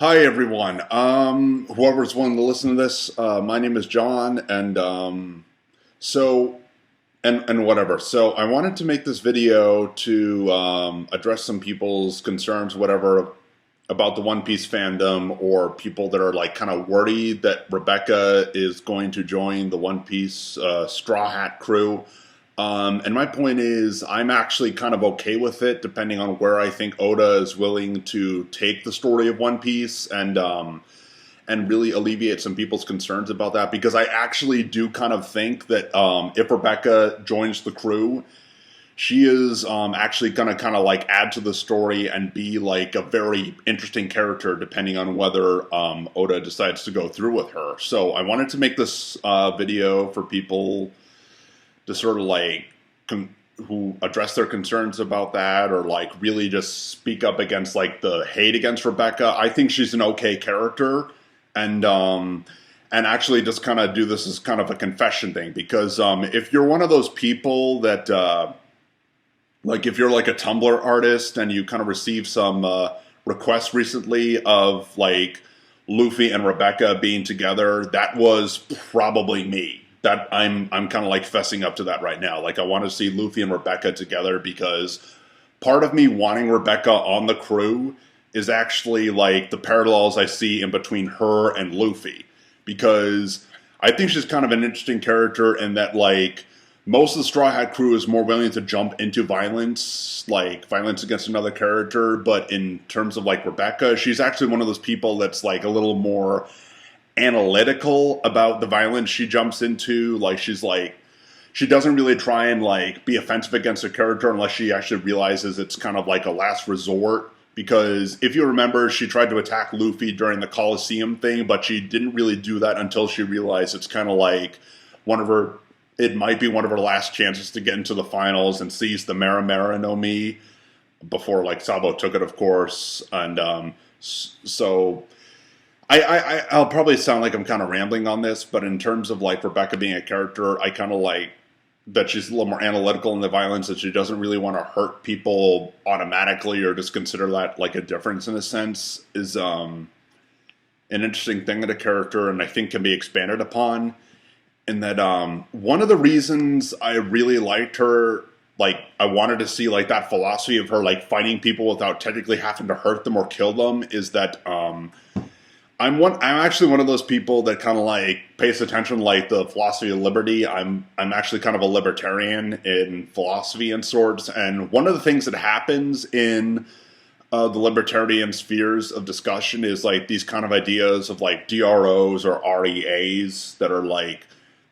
Hi everyone. Whoever's willing to listen to this, my name is John, and so and whatever. So I wanted to make this video to address some people's concerns, whatever, about the One Piece fandom, or people that are like kind of worried that Rebecca is going to join the One Piece Straw Hat crew. And my point is, I'm actually kind of okay with it, depending on where I think Oda is willing to take the story of One Piece, and really alleviate some people's concerns about that. Because I actually do kind of think that if Rebecca joins the crew, she is actually going to kind of like add to the story and be like a very interesting character, depending on whether Oda decides to go through with her. So I wanted to make this video for people to sort of like who address their concerns about that, or like really just speak up against like the hate against Rebecca. I think she's an okay character, and actually just kind of do this as kind of a confession thing, because if you're one of those people that like if you're like a Tumblr artist and you kind of receive some requests recently of like Luffy and Rebecca being together, that was probably me. That I'm kind of like fessing up to that right now. Like I want to see Luffy and Rebecca together, because part of me wanting Rebecca on the crew is actually like the parallels I see in between her and Luffy, because I think she's kind of an interesting character in that like most of the Straw Hat crew is more willing to jump into violence, like violence against another character, but in terms of like Rebecca, she's actually one of those people that's like a little more analytical about the violence she jumps into. Like she doesn't really try and like be offensive against a character unless she actually realizes it's kind of like a last resort. Because if you remember, she tried to attack Luffy during the Coliseum thing, but she didn't really do that until she realized it's kind of like it might be one of her last chances to get into the finals and seize the Mera Mera no Mi before like Sabo took it, of course. And so I'll probably sound like I'm kind of rambling on this, but in terms of like Rebecca being a character, I kind of like that she's a little more analytical in the violence, that she doesn't really want to hurt people automatically or just consider that like a difference in a sense, is an interesting thing in a character, and I think can be expanded upon. And that one of the reasons I really liked her, like I wanted to see like that philosophy of her like fighting people without technically having to hurt them or kill them, is that I'm actually one of those people that kind of like pays attention to like the philosophy of liberty. I'm actually kind of a libertarian in philosophy and sorts. And one of the things that happens in the libertarian spheres of discussion is like these kind of ideas of like DROs or REAs that are like,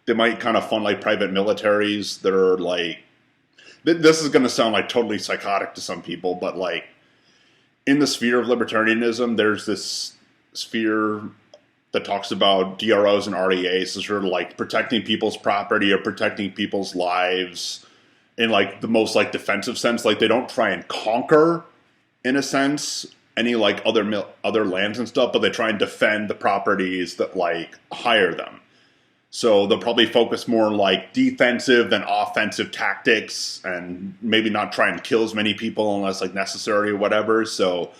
they might kind of fund like private militaries that are like, this is going to sound like totally psychotic to some people, but like in the sphere of libertarianism, there's this sphere that talks about DROs and REAs as sort of like protecting people's property or protecting people's lives in like the most like defensive sense. Like they don't try and conquer, in a sense, any like other lands and stuff, but they try and defend the properties that like hire them. So they'll probably focus more on like defensive than offensive tactics, and maybe not try and kill as many people unless like necessary or whatever. So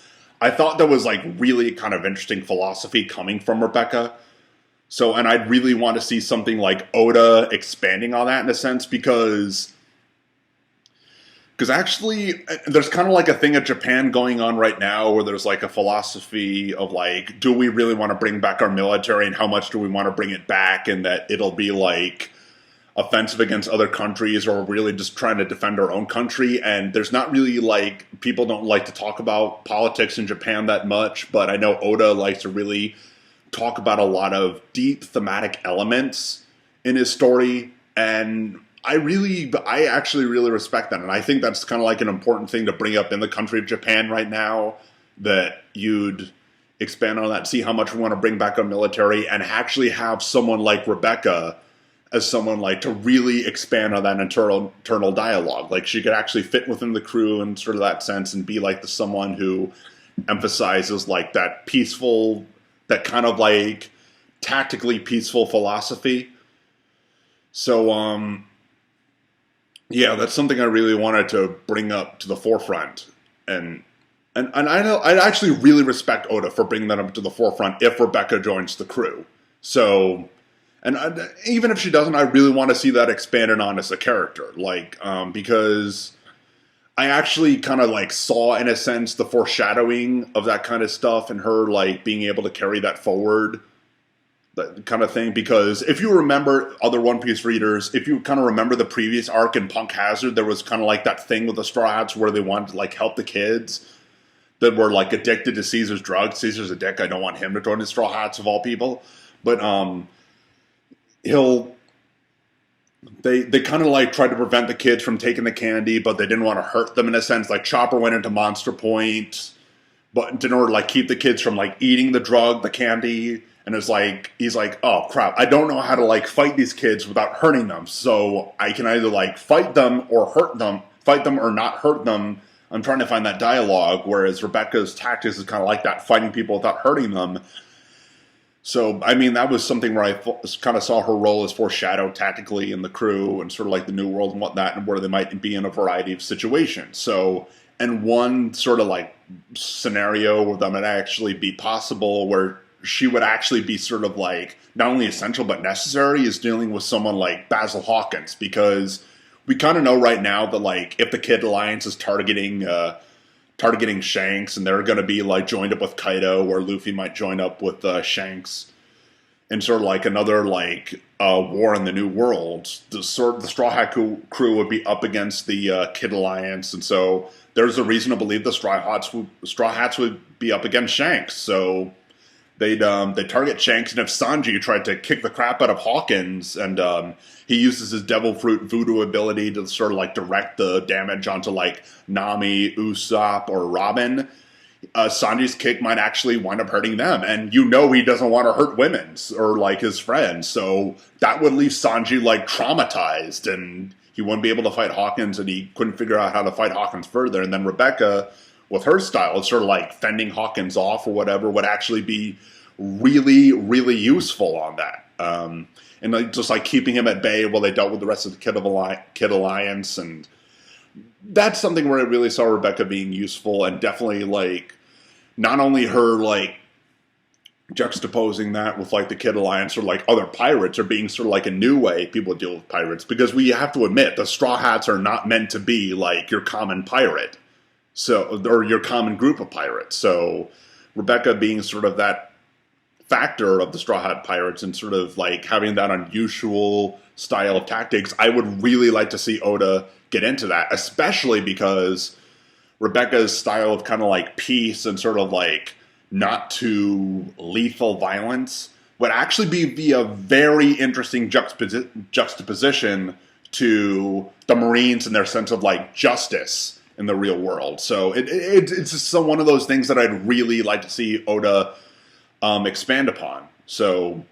I thought that was like really kind of interesting philosophy coming from Rebecca. So, and I'd really want to see something like Oda expanding on that in a sense, because actually there's kind of like a thing at Japan going on right now where there's like a philosophy of like, do we really want to bring back our military, and how much do we want to bring it back, and that it'll be like offensive against other countries, or really just trying to defend our own country. And there's not really like, people don't like to talk about politics in Japan that much, but I know Oda likes to really talk about a lot of deep thematic elements in his story, and I actually really respect that, and I think that's kind of like an important thing to bring up in the country of Japan right now, that you'd expand on that, see how much we want to bring back our military, and actually have someone like Rebecca as someone like to really expand on that internal dialogue. Like she could actually fit within the crew in sort of that sense, and be like the someone who emphasizes like that peaceful, that kind of like tactically peaceful philosophy. So yeah, that's something I really wanted to bring up to the forefront, and And I know I actually really respect Oda for bringing that up to the forefront if Rebecca joins the crew. So, and even if she doesn't, I really want to see that expanded on as a character, like because I actually kind of like saw, in a sense, the foreshadowing of that kind of stuff and her like being able to carry that forward, that kind of thing. Because if you remember, other One Piece readers, if you kind of remember the previous arc in Punk Hazard, there was kind of like that thing with the Straw Hats where they wanted to like help the kids that were like addicted to Caesar's drug. Caesar's a dick. I don't want him to join the Straw Hats of all people. But they kind of like tried to prevent the kids from taking the candy, but they didn't want to hurt them in a sense. Like Chopper went into Monster Point, but in order to like keep the kids from like eating the drug, the candy. And it's like, he's like, oh crap, I don't know how to like fight these kids without hurting them. So I can either like fight them or hurt them, fight them or not hurt them. I'm trying to find that dialogue, whereas Rebecca's tactics is kind of like that, fighting people without hurting them. So, I mean, that was something where I kind of saw her role as foreshadowed tactically in the crew and sort of like the New World and whatnot, and where they might be in a variety of situations. So, and one sort of like scenario where that might actually be possible, where she would actually be sort of like not only essential but necessary, is dealing with someone like Basil Hawkins, because we kind of know right now that like if the Kid Alliance is targeting Shanks, and they're going to be like joined up with Kaido, or Luffy might join up with Shanks, and sort of like another like war in the New World. The Straw Hat crew would be up against the Kid Alliance, and so there's a reason to believe the Straw Hats would be up against Shanks. So they'd target Shanks, and if Sanji tried to kick the crap out of Hawkins, and he uses his Devil Fruit voodoo ability to sort of like direct the damage onto like Nami, Usopp, or Robin, Sanji's kick might actually wind up hurting them. And you know he doesn't want to hurt women's or like his friends, so that would leave Sanji like traumatized, and he wouldn't be able to fight Hawkins, and he couldn't figure out how to fight Hawkins further. And then Rebecca, with her style, it's sort of like fending Hawkins off or whatever, would actually be really, really useful on that. And like, just like keeping him at bay while they dealt with the rest of the Kid Alliance. And that's something where I really saw Rebecca being useful, and definitely like not only her like juxtaposing that with like the Kid Alliance or like other pirates, or being sort of like a new way people deal with pirates, because we have to admit the Straw Hats are not meant to be like your common pirate. So, or your common group of pirates. So Rebecca being sort of that factor of the Straw Hat Pirates, and sort of like having that unusual style of tactics, I would really like to see Oda get into that, especially because Rebecca's style of kind of like peace and sort of like not too lethal violence would actually be a very interesting juxtaposition to the Marines and their sense of like justice in the real world. So it's just one of those things that I'd really like to see Oda expand upon. So,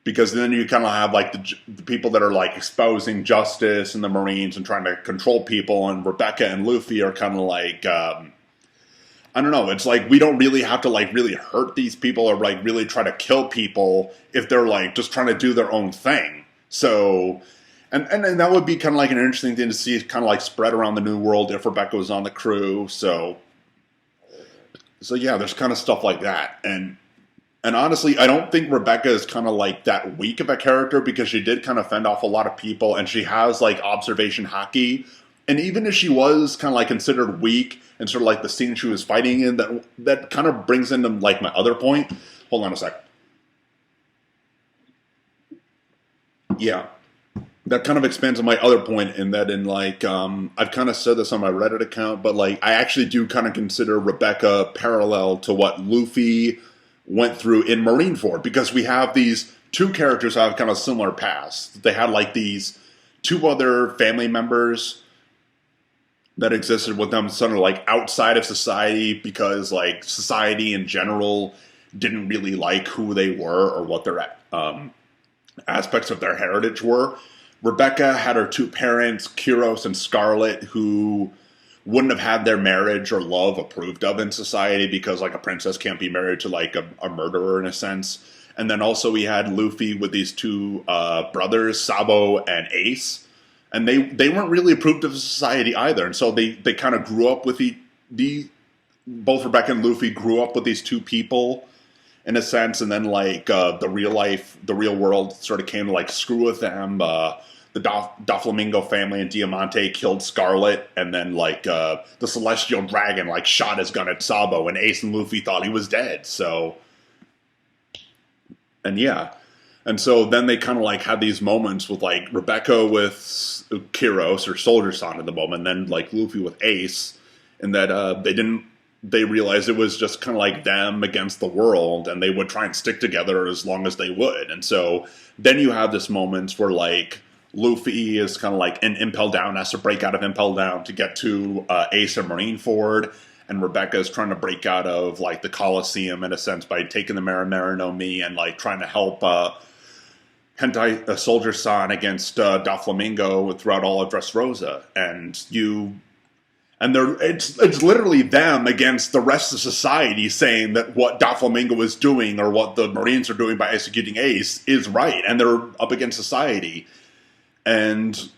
because then you kind of have like the people that are like espousing justice and the Marines and trying to control people, and Rebecca and Luffy are kind of like, I don't know, it's like we don't really have to like really hurt these people or like really try to kill people if they're like just trying to do their own thing. So, and that would be kind of like an interesting thing to see kind of like spread around the New World if Rebecca was on the crew. So yeah, there's kind of stuff like that. And honestly, I don't think Rebecca is kind of like that weak of a character, because she did kind of fend off a lot of people, and she has like observation haki. And even if she was kind of like considered weak and sort of like the scene she was fighting in, that kind of brings into like my other point. Hold on a sec. Yeah. That kind of expands on my other point, in that in like, I've kind of said this on my Reddit account, but like I actually do kind of consider Rebecca parallel to what Luffy went through in Marineford, because we have these two characters who have kind of similar pasts. They had like these two other family members that existed with them sort of like outside of society, because like society in general didn't really like who they were or what their aspects of their heritage were. Rebecca had her two parents, Kyros and Scarlet, who wouldn't have had their marriage or love approved of in society, because like a princess can't be married to like a murderer in a sense. And then also we had Luffy with these two brothers, Sabo and Ace, and they weren't really approved of society either. And so they kind of grew up with both Rebecca and Luffy grew up with these two people in a sense, and then like the real world sort of came to like screw with them. The Doflamingo family and Diamante killed Scarlet, and then like the Celestial Dragon like shot his gun at Sabo, and Ace and Luffy thought he was dead. So, and yeah. And so then they kind of like had these moments with like Rebecca with Kiros or Soldier Son at the moment, and then like Luffy with Ace, and that they realized it was just kind of like them against the world, and they would try and stick together as long as they would. And so then you have this moments where like Luffy is kind of like in Impel Down, has to break out of Impel Down to get to Ace and Marineford, and Rebecca is trying to break out of like the Coliseum in a sense by taking the Marimara no Mi and like trying to help Hentai Soldier San against Doflamingo throughout all of Dressrosa, and it's literally them against the rest of society saying that what Doflamingo is doing or what the Marines are doing by executing Ace is right, and they're up against society, and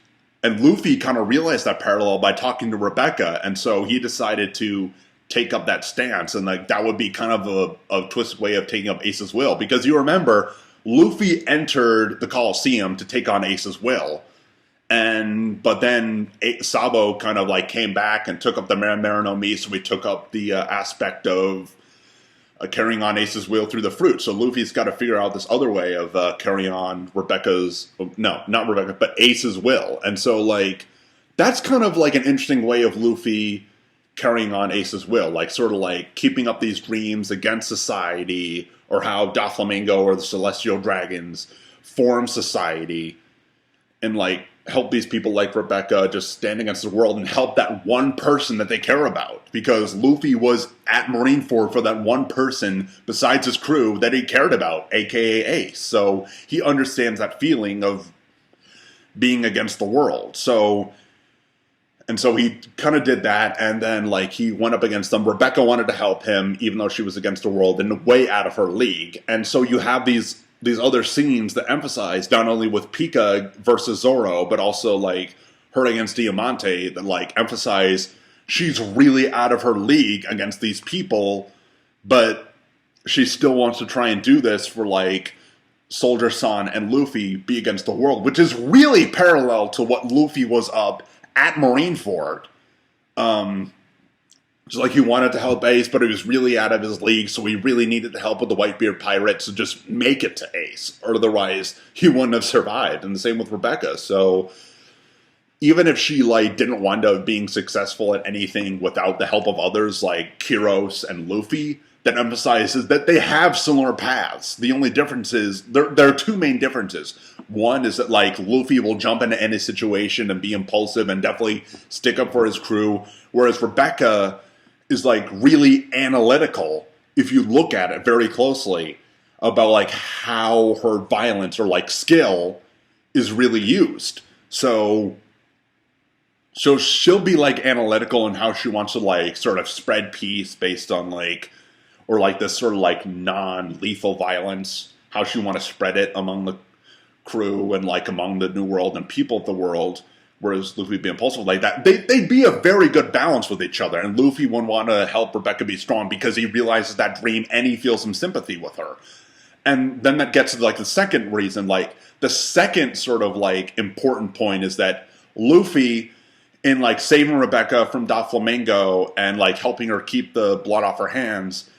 Luffy kind of realized that parallel by talking to Rebecca, and so he decided to take up that stance, and like that would be kind of a twisted way of taking up Ace's will, because you remember Luffy entered the Coliseum to take on Ace's will, but then Sabo kind of like came back and took up the Marimara no Mi, so we took up the aspect of carrying on Ace's will through the fruit. So Luffy's got to figure out this other way of carrying on not Rebecca, but Ace's will. And so like that's kind of like an interesting way of Luffy carrying on Ace's will, like sort of like keeping up these dreams against society, or how Doflamingo or the Celestial Dragons form society and like help these people like Rebecca just stand against the world and help that one person that they care about. Because Luffy was at Marineford for that one person besides his crew that he cared about, aka Ace. So he understands that feeling of being against the world. And so he kind of did that, and then like he went up against them. Rebecca wanted to help him, even though she was against the world and way out of her league. And so you have these other scenes that emphasize not only with Pika versus Zoro, but also like her against Diamante, that like emphasize she's really out of her league against these people, but she still wants to try and do this for like Soldier San and Luffy be against the world, which is really parallel to what Luffy was up at Marineford. Just like he wanted to help Ace, but he was really out of his league, so he really needed the help with the Whitebeard pirates to just make it to Ace, or otherwise he wouldn't have survived. And the same with Rebecca. So even if she like didn't wind up being successful at anything without the help of others like Kiros and Luffy, that emphasizes that they have similar paths. The only difference is, there are two main differences. One is that like Luffy will jump into any situation and be impulsive and definitely stick up for his crew, whereas Rebecca is like really analytical, if you look at it very closely, about like how her violence or like skill is really used. So she'll be like analytical in how she wants to like sort of spread peace based on like, or like this sort of like non-lethal violence, how she want to spread it among the crew and like among the New World and people of the world, whereas Luffy would be impulsive like that. They'd be a very good balance with each other, and Luffy would want to help Rebecca be strong because he realizes that dream and he feels some sympathy with her. And then that gets to like the second reason, like the second sort of like important point is that Luffy, in like saving Rebecca from Doflamingo and like helping her keep the blood off her hands,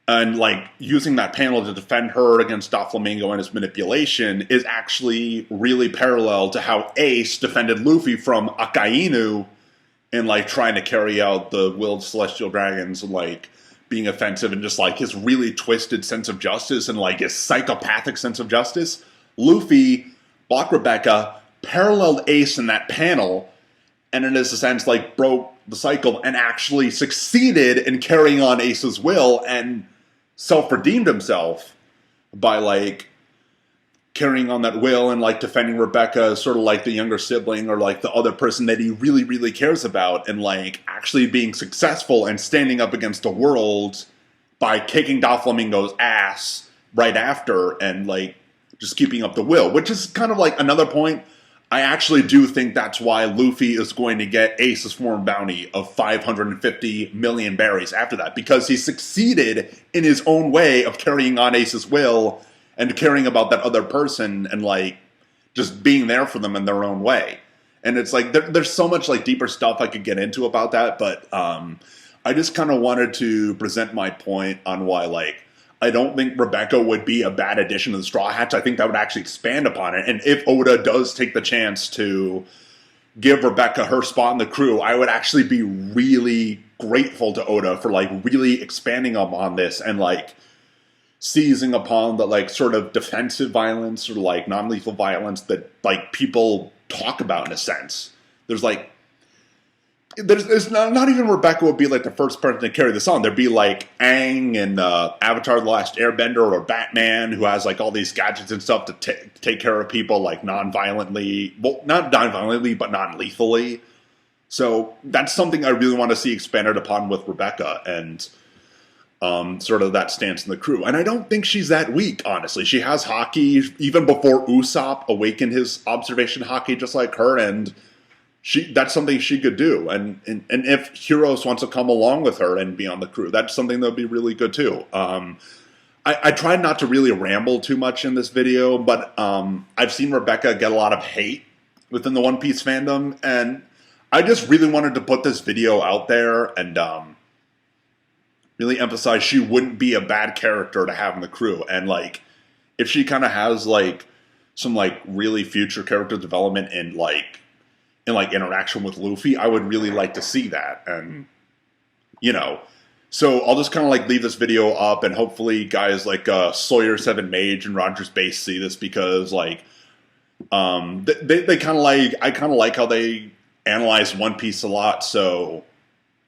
and like using that panel to defend her against Doflamingo and his manipulation, is actually really parallel to how Ace defended Luffy from Akainu in like trying to carry out the willed Celestial Dragons, and like being offensive, and just like his really twisted sense of justice and like his psychopathic sense of justice. Luffy blocked Rebecca, paralleled Ace in that panel, and in a sense like broke the cycle and actually succeeded in carrying on Ace's will and self-redeemed himself by like carrying on that will and like defending Rebecca as sort of like the younger sibling or like the other person that he really, really cares about, and like actually being successful and standing up against the world by kicking Doflamingo's ass right after and like just keeping up the will, which is kind of like another point I actually do think that's why Luffy is going to get Ace's foreign bounty of 550 million berries after that, because he succeeded in his own way of carrying on Ace's will and caring about that other person and like just being there for them in their own way. And it's like there's so much like deeper stuff I could get into about that, but I just kind of wanted to present my point on why like I don't think Rebecca would be a bad addition to the Straw Hats. I think that would actually expand upon it. And if Oda does take the chance to give Rebecca her spot in the crew, I would actually be really grateful to Oda for like really expanding upon this and like seizing upon the like sort of defensive violence or like non-lethal violence that like people talk about in a sense. There's like there's not even Rebecca would be like the first person to carry this on. There'd be like Aang and Avatar: The Last Airbender or Batman, who has like all these gadgets and stuff to take care of people like non-violently. Well, not non-violently, but non-lethally. So that's something I really want to see expanded upon with Rebecca and sort of that stance in the crew. And I don't think she's that weak, honestly. She has Haki even before Usopp awakened his observation Haki just like her, and that's something she could do, and if Heroes wants to come along with her and be on the crew, that's something that would be really good too. I tried not to really ramble too much in this video, but I've seen Rebecca get a lot of hate within the One Piece fandom, and I just really wanted to put this video out there and really emphasize she wouldn't be a bad character to have in the crew, and like if she kind of has like some like really future character development and like interaction with Luffy, I would really like to see that. And you know, so I'll just kind of like leave this video up, and hopefully guys like Sawyer 7 Mage and Rogers Base see this, because like they kind of like, I kind of like how they analyze One Piece a lot, so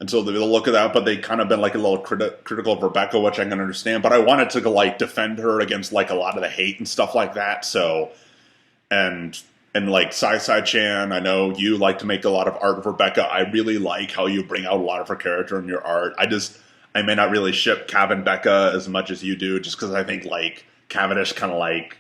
they'll look at that, but they kind of been like a little critical of Rebecca, which I can understand, but I wanted to like defend her against like a lot of the hate and stuff like that. So and like Sai-Sai-chan, I know you like to make a lot of art of Rebecca. I really like how you bring out a lot of her character in your art. I may not really ship Cav and Becca as much as you do, just because I think like Cavendish kind of like,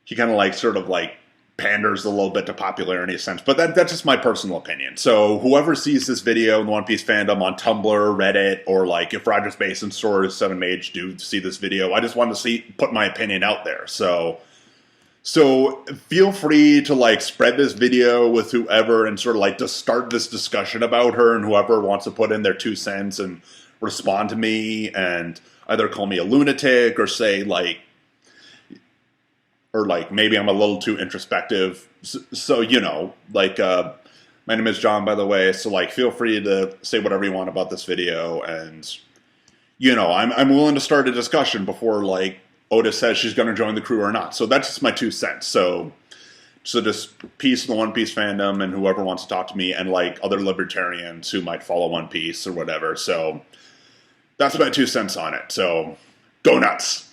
he kind of like sort of like panders a little bit to popularity in a sense. But that's just my personal opinion. So whoever sees this video in the One Piece fandom on Tumblr, Reddit, or like if Rogers Base and Sawyer 7 Mage do see this video, I just want to put my opinion out there. So feel free to like spread this video with whoever and sort of like to start this discussion about her, and whoever wants to put in their 2 cents and respond to me and either call me a lunatic or say like, or like maybe I'm a little too introspective. So you know, like my name is John, by the way, so like feel free to say whatever you want about this video, and you know, I'm willing to start a discussion before like Oda says she's going to join the crew or not. So that's just my 2 cents. So just peace in the One Piece fandom and whoever wants to talk to me, and like other libertarians who might follow One Piece or whatever. So that's my 2 cents on it. So go nuts.